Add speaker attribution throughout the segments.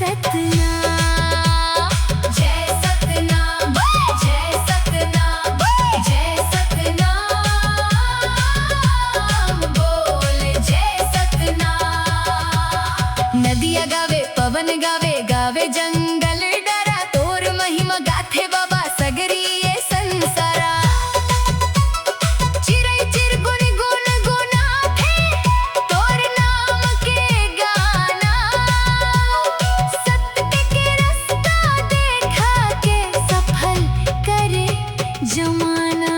Speaker 1: सतनाम जय सतनाम जय सतनाम जय सतनाम बोल जय सतनाम। नदिया गावे पवन गावे गावे जंगल डरा तोर महिमा गाथे बाबा सगरी ये संसारा। चिरै चिरगुन गुन गुनाथे तोर नाम के गाना। सत्य के रास्ता देखा के सफल करे जमाना।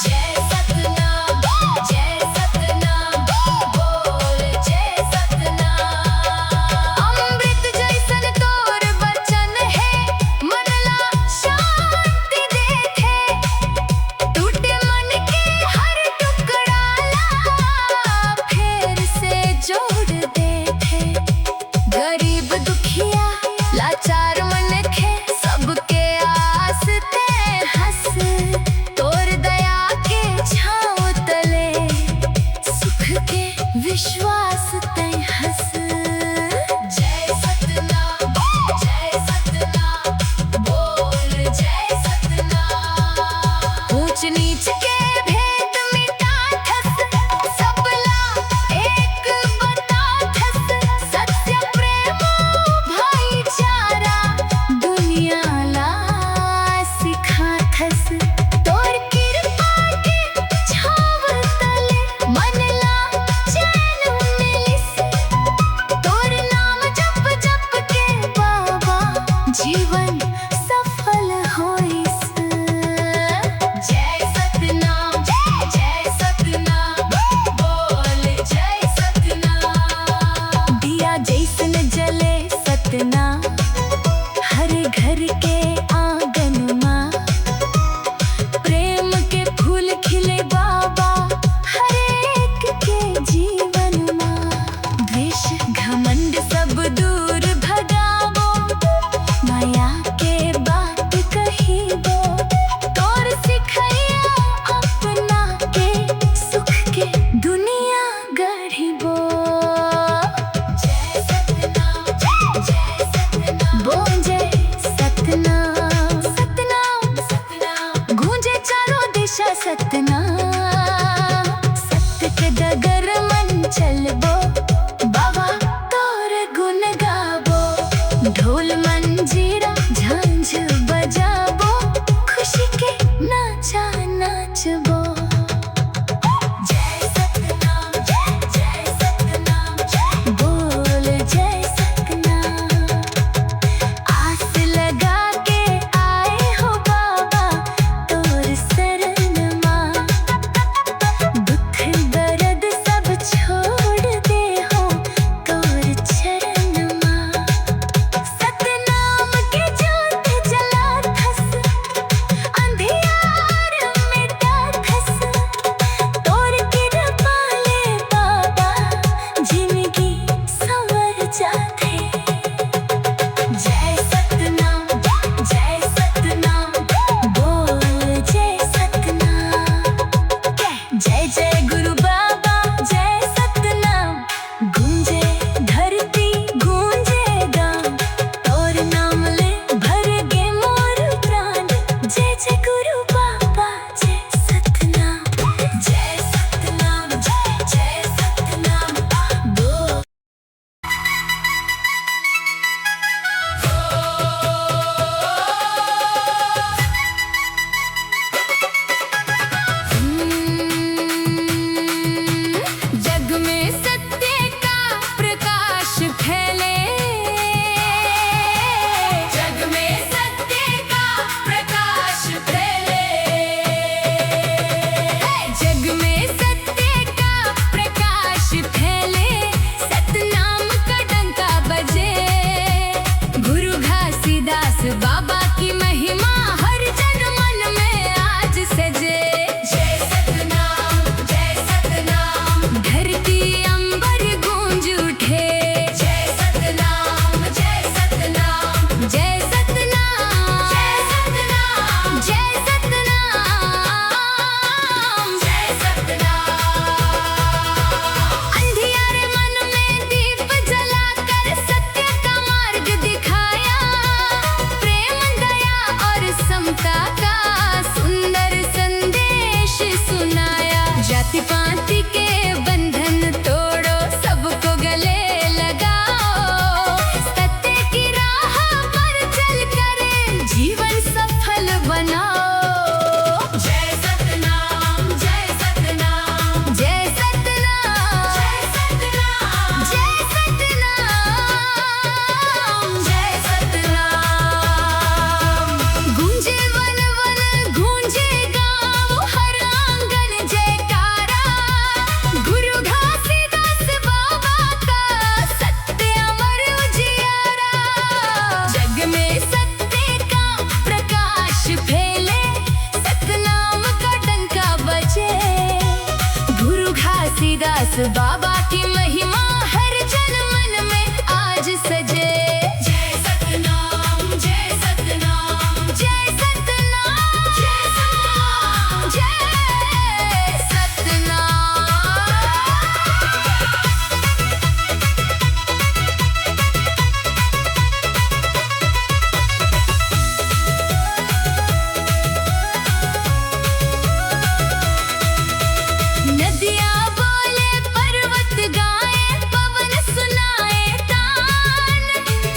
Speaker 1: जय सतनाम बोल जय सतनाम। अमृत दास बाबा की महिमा हर जन मन में आज सजे। जय सतनाम जय सतनाम जय सतनाम जय सतनाम जय सतनाम। नदियाँ बोले पर्वत गाए पवन सुनाए तान,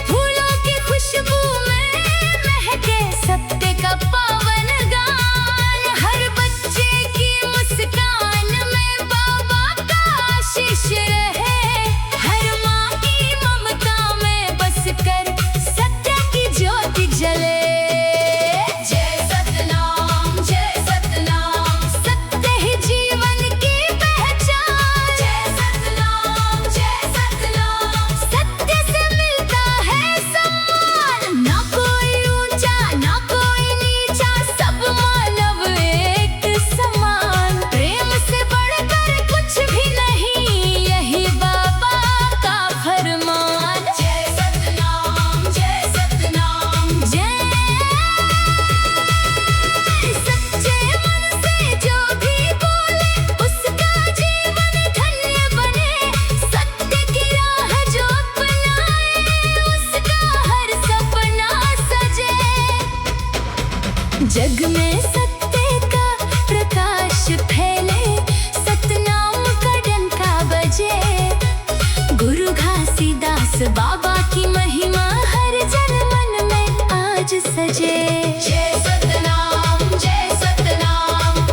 Speaker 1: फूलों की खुशबू में महके सत्य का पावन गान। हर बच्चे की मुस्कान में बाबा का आशीष रहे, हर माँ की ममता में बस कर सत्य की ज्योति जले। जय सतनाम सत्य ही जीवन की पहचान। जय सतनाम सत्य से मिलता है सम्मान। ना कोई ऊंचा ना कोई नीचा, सब मानव एक समान। प्रेम से बढ़कर कुछ भी नहीं, यही बाबा का फरमान। जय सतनाम जय सच्चे मन से जो भी बोले उसका जीवन धन्य बने। सत्य की राह जो अपनाए उसका हर सपना सजे। जग में सत्य का प्रकाश फैले, सतनाम का डंका बजे। गुरु घासीदास बाबा की महिमा हर जन मन में आज सजे। जय सतनाम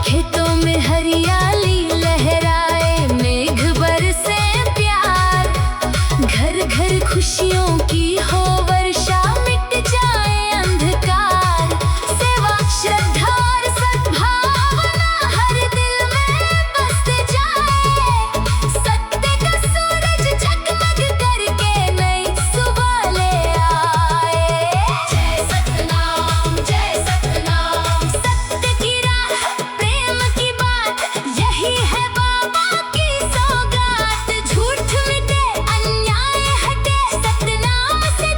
Speaker 1: खेतों में हरियाली लहराए, मेघ बरसे प्यार। घर घर खुशियों की हो वर्षा, मिट जाए अंधकार। सेवा श्रद्धा और सद्भावना हर दिल में बस जाए। सत्य का सूरज जगमग करके नई सुबह ले आए। जय सतनाम सत्य की राह प्रेम की बात, यही है बाबा की सौगात। झूठ मिटे अन्याय हटे, सतनाम से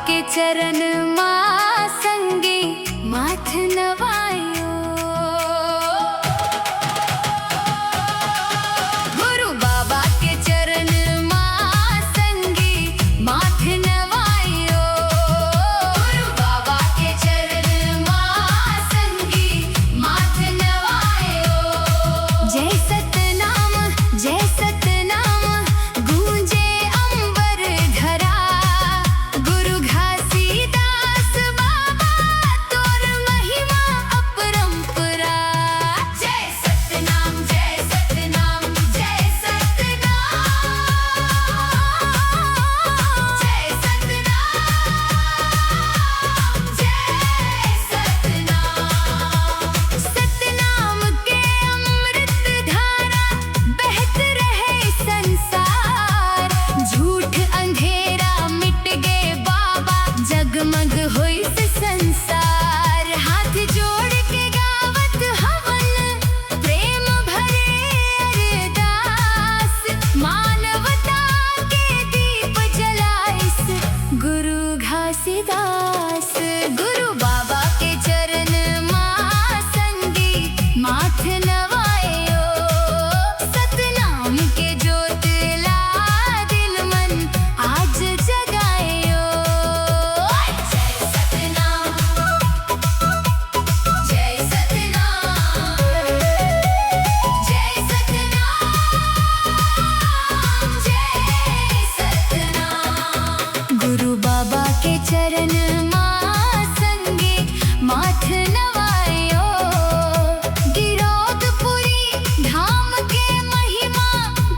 Speaker 1: के चरण माँ संगी माथ नवायो। गुरु बाबा के चरण माँ संगी माथ नवायो। गुरु बाबा के चरण माँ संगी माथ नवायो। जय सतनाम गूंजे अंबर धरा। गुरु घासीदास बाबा तोर महिमा अपरंपरा। जय सतनाम जय सतनाम जय सतनाम जय सतनाम जय सतनाम। सतनाम के अमृत धारा बहत रहे संसार। झूठ अंधेरा मिट गए बाबा जगमग होई से संसार। हाथ जोड़ के गावत हवन प्रेम भरे अरदास। मानवता के दीप जलाइस गुरु घासीदास। गुरु बाबा के चरण माँ संगी माथ नवायो। सतनाम के ज्योत ला दिल मन आज जगायो। जय सतनाम जय सतनाम जय सतनाम जय सतनाम। गुरु बाबा के चरण माँ संगी माथ नवायो। गिरौदपुरी धाम के महिमा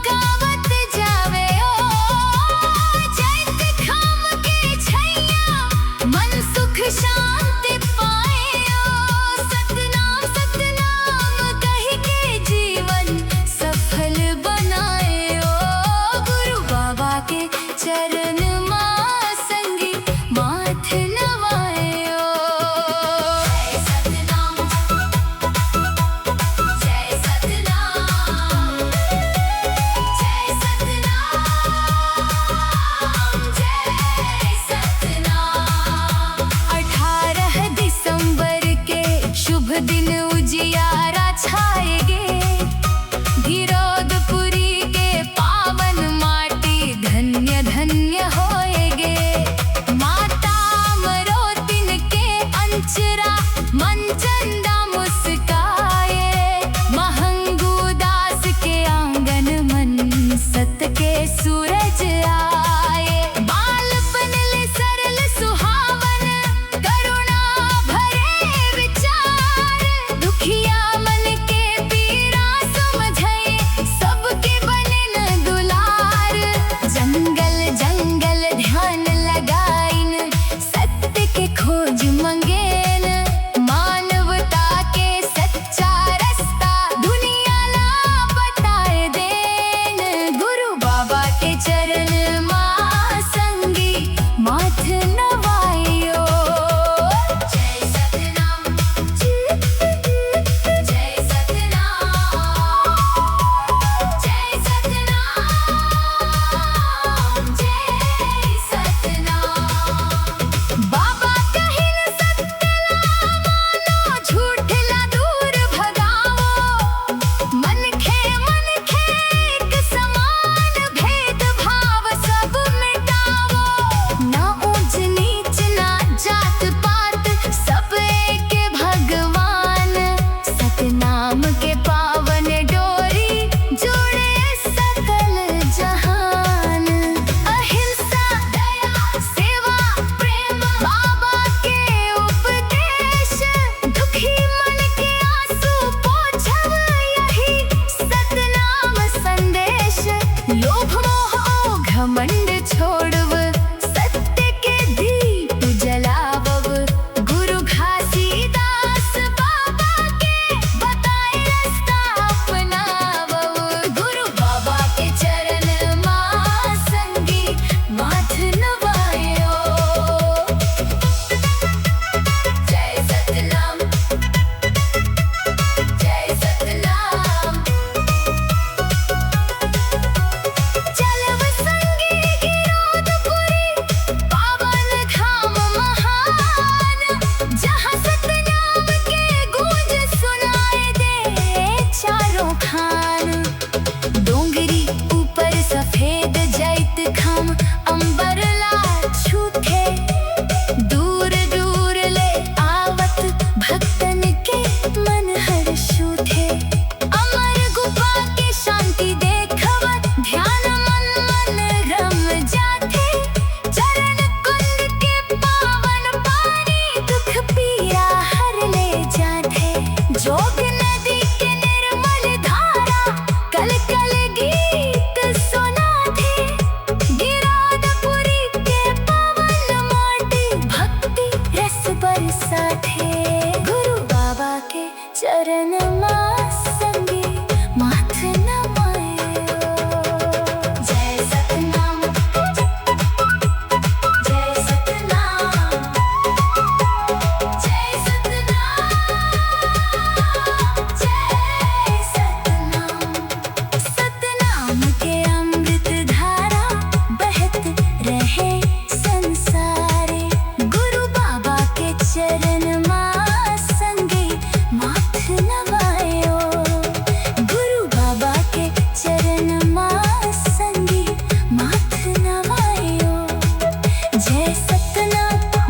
Speaker 1: गावत जावे ओ। चैत खाम के छैया मन सुख शांति पाए ओ। सतनाम सतनाम कह के जीवन सफल बनाए ओ। गुरु बाबा के चरण माँ संगी माथ नवायो।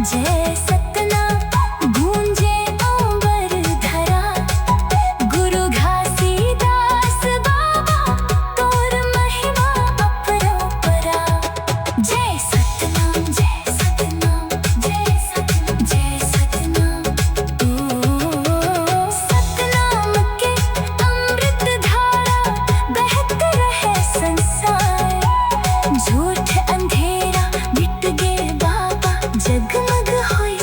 Speaker 1: जय सतनाम गूंजे अंबर धरा, गुरु घासीदास बाबा तोर महिमा अपरंपरा। जय सतनाम जय सतनाम जय सतनाम जय सतनाम। सतनाम के अमृत धारा बहत रहे संसार, झूठ अंधेरा मिट गए बाबा जगमग होई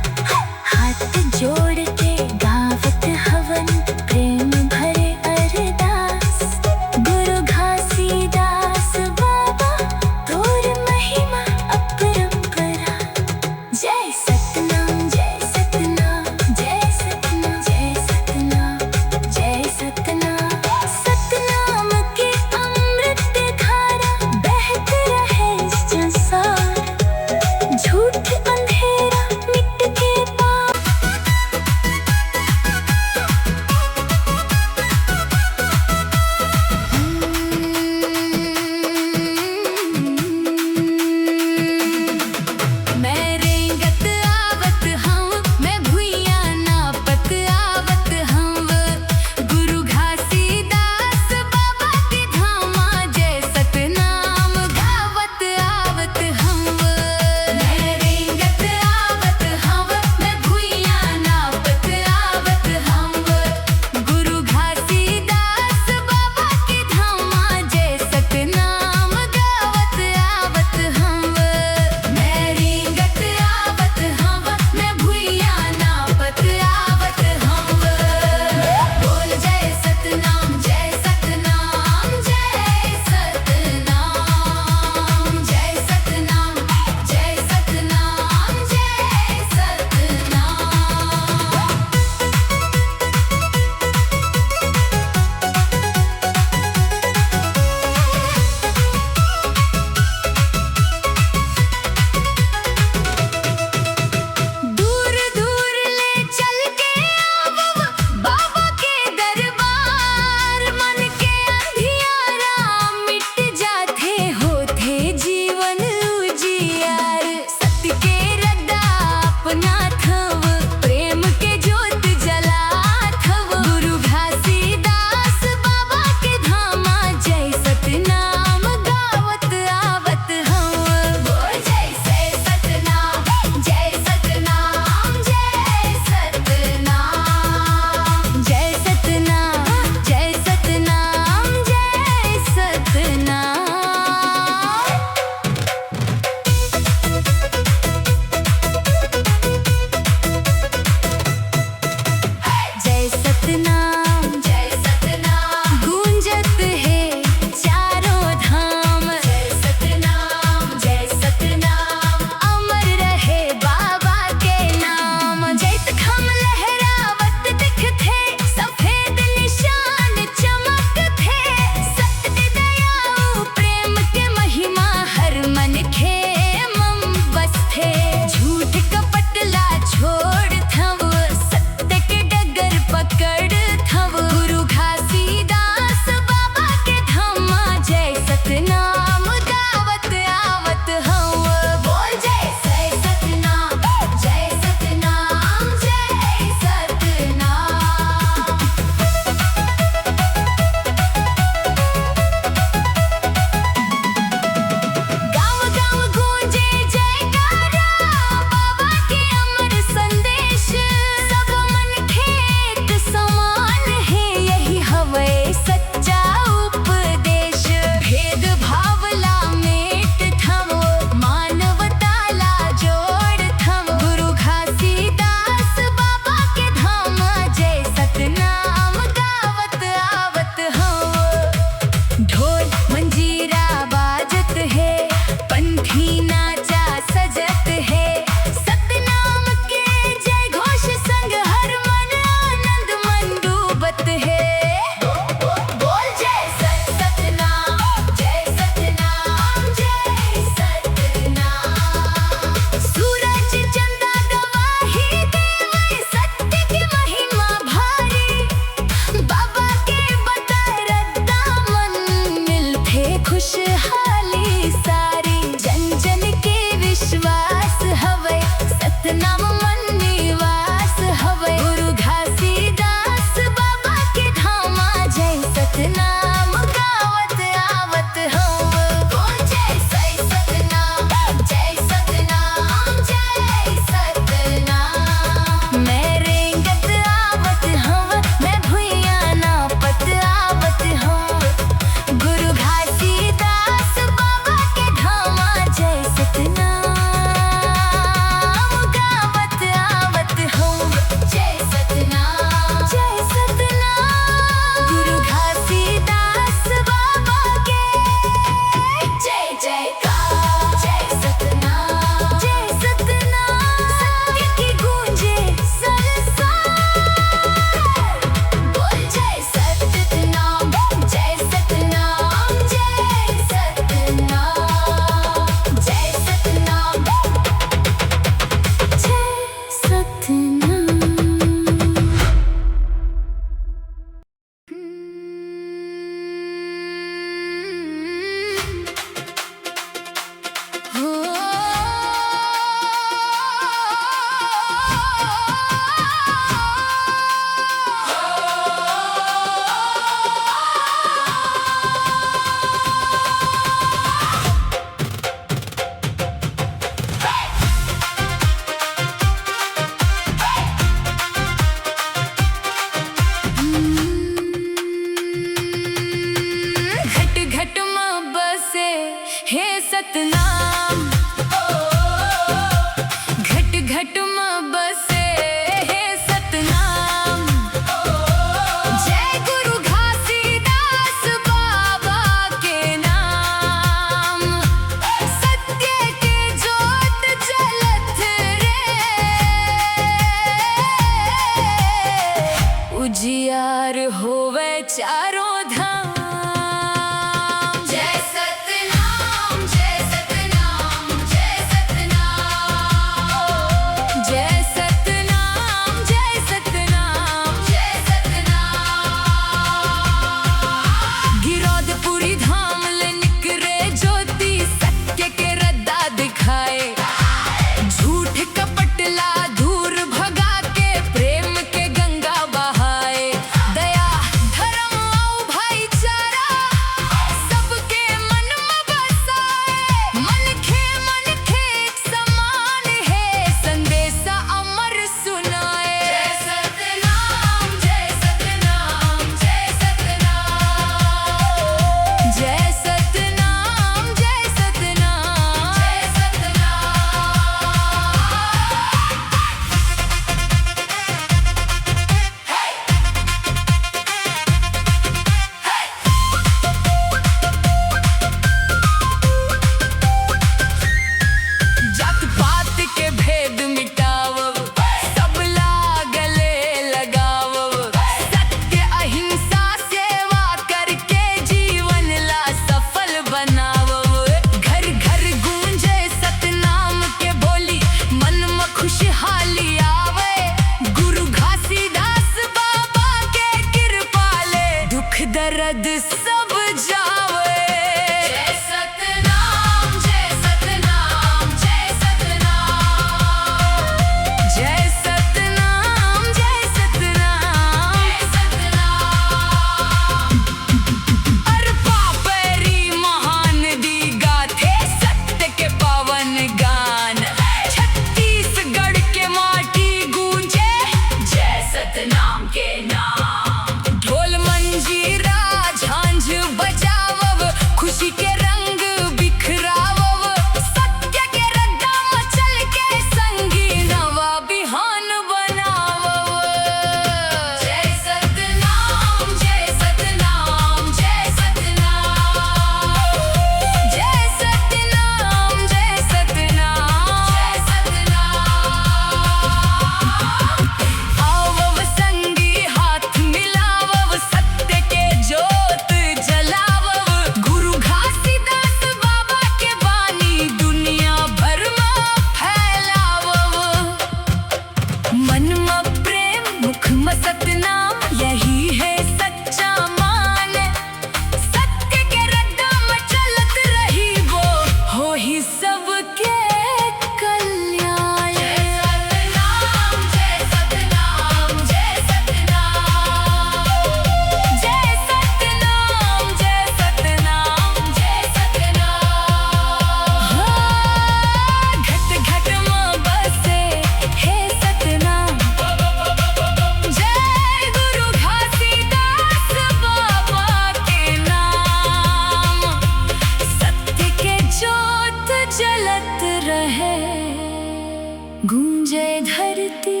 Speaker 1: गूंजे धरती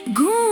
Speaker 1: गूंजे